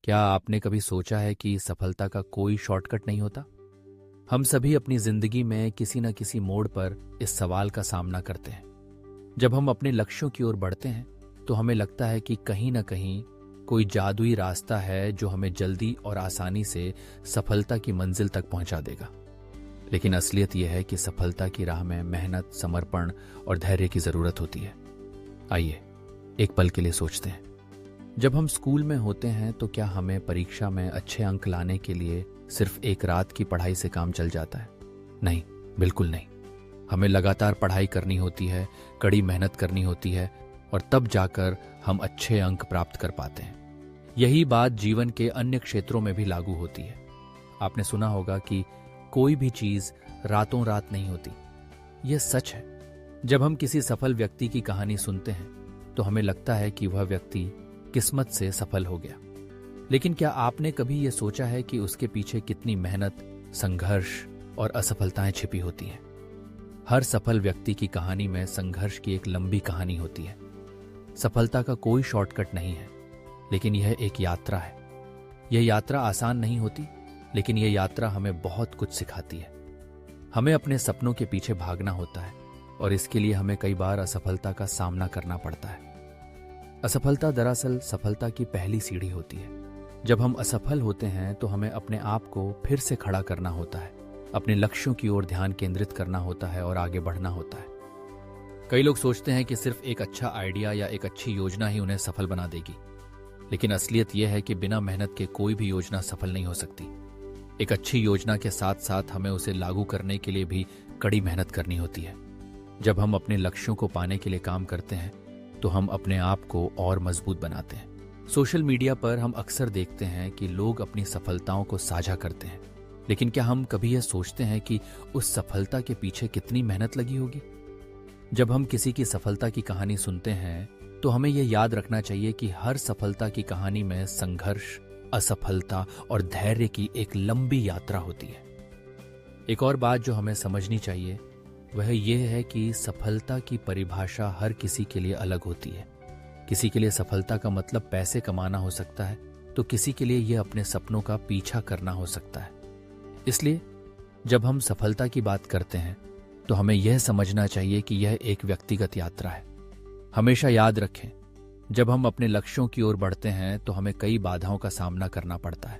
क्या आपने कभी सोचा है कि सफलता का कोई शॉर्टकट नहीं होता? हम सभी अपनी जिंदगी में किसी न किसी मोड़ पर इस सवाल का सामना करते हैं। जब हम अपने लक्ष्यों की ओर बढ़ते हैं तो हमें लगता है कि कहीं न कहीं कोई जादुई रास्ता है जो हमें जल्दी और आसानी से सफलता की मंजिल तक पहुंचा देगा। लेकिन असलियत यह है कि सफलता की राह में मेहनत, समर्पण और धैर्य की जरूरत होती है। आइए एक पल के लिए सोचते हैं। जब हम स्कूल में होते हैं तो क्या हमें परीक्षा में अच्छे अंक लाने के लिए सिर्फ एक रात की पढ़ाई से काम चल जाता है? नहीं, बिल्कुल नहीं। हमें लगातार पढ़ाई करनी होती है, कड़ी मेहनत करनी होती है और तब जाकर हम अच्छे अंक प्राप्त कर पाते हैं। यही बात जीवन के अन्य क्षेत्रों में भी लागू होती है। आपने सुना होगा कि कोई भी चीज रातों रात नहीं होती। यह सच है। जब हम किसी सफल व्यक्ति की कहानी सुनते हैं तो हमें लगता है कि वह व्यक्ति किस्मत से सफल हो गया। लेकिन क्या आपने कभी यह सोचा है कि उसके पीछे कितनी मेहनत, संघर्ष और असफलताएं छिपी होती हैं? हर सफल व्यक्ति की कहानी में संघर्ष की एक लंबी कहानी होती है। सफलता का कोई शॉर्टकट नहीं है, लेकिन यह एक यात्रा है। यह यात्रा आसान नहीं होती, लेकिन यह यात्रा हमें बहुत कुछ सिखाती है। हमें अपने सपनों के पीछे भागना होता है और इसके लिए हमें कई बार असफलता का सामना करना पड़ता है। असफलता दरअसल सफलता की पहली सीढ़ी होती है। जब हम असफल होते हैं तो हमें अपने आप को फिर से खड़ा करना होता है, अपने लक्ष्यों की ओर ध्यान केंद्रित करना होता है और आगे बढ़ना होता है। कई लोग सोचते हैं कि सिर्फ एक अच्छा आइडिया या एक अच्छी योजना ही उन्हें सफल बना देगी, लेकिन असलियत यह है कि बिना मेहनत के कोई भी योजना सफल नहीं हो सकती। एक अच्छी योजना के साथ साथ हमें उसे लागू करने के लिए भी कड़ी मेहनत करनी होती है। जब हम अपने लक्ष्यों को पाने के लिए काम करते हैं तो हम अपने आप को और मजबूत बनाते हैं। सोशल मीडिया पर हम अक्सर देखते हैं कि लोग अपनी सफलताओं को साझा करते हैं, लेकिन क्या हम कभी यह सोचते हैं कि उस सफलता के पीछे कितनी मेहनत लगी होगी? जब हम किसी की सफलता की कहानी सुनते हैं तो हमें यह याद रखना चाहिए कि हर सफलता की कहानी में संघर्ष, असफलता और धैर्य की एक लंबी यात्रा होती है। एक और बात जो हमें समझनी चाहिए वह यह है कि सफलता की परिभाषा हर किसी के लिए अलग होती है। किसी के लिए सफलता का मतलब पैसे कमाना हो सकता है, तो किसी के लिए यह अपने सपनों का पीछा करना हो सकता है। इसलिए जब हम सफलता की बात करते हैं तो हमें यह समझना चाहिए कि यह एक व्यक्तिगत यात्रा है। हमेशा याद रखें, जब हम अपने लक्ष्यों की ओर बढ़ते हैं तो हमें कई बाधाओं का सामना करना पड़ता है,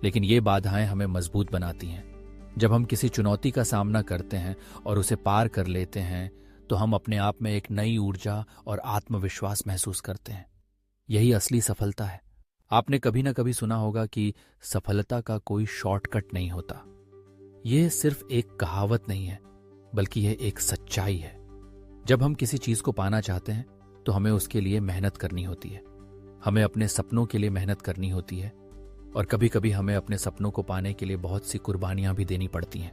लेकिन ये बाधाएं हमें मजबूत बनाती हैं। जब हम किसी चुनौती का सामना करते हैं और उसे पार कर लेते हैं तो हम अपने आप में एक नई ऊर्जा और आत्मविश्वास महसूस करते हैं। यही असली सफलता है। आपने कभी ना कभी सुना होगा कि सफलता का कोई शॉर्टकट नहीं होता। यह सिर्फ एक कहावत नहीं है, बल्कि यह एक सच्चाई है। जब हम किसी चीज को पाना चाहते हैं तो हमें उसके लिए मेहनत करनी होती है। हमें अपने सपनों के लिए मेहनत करनी होती है और कभी कभी हमें अपने सपनों को पाने के लिए बहुत सी कुर्बानियां भी देनी पड़ती हैं।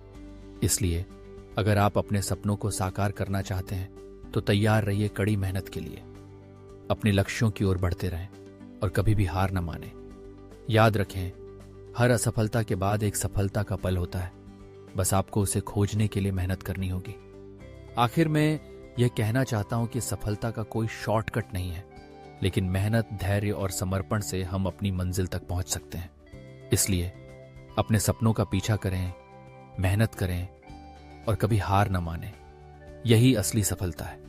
इसलिए अगर आप अपने सपनों को साकार करना चाहते हैं तो तैयार रहिए कड़ी मेहनत के लिए। अपने लक्ष्यों की ओर बढ़ते रहें और कभी भी हार न माने। याद रखें, हर असफलता के बाद एक सफलता का पल होता है, बस आपको उसे खोजने के लिए मेहनत करनी होगी। आखिर में यह कहना चाहता हूं कि सफलता का कोई शॉर्टकट नहीं है, लेकिन मेहनत, धैर्य और समर्पण से हम अपनी मंजिल तक पहुंच सकते हैं। इसलिए अपने सपनों का पीछा करें, मेहनत करें और कभी हार न मानें। यही असली सफलता है।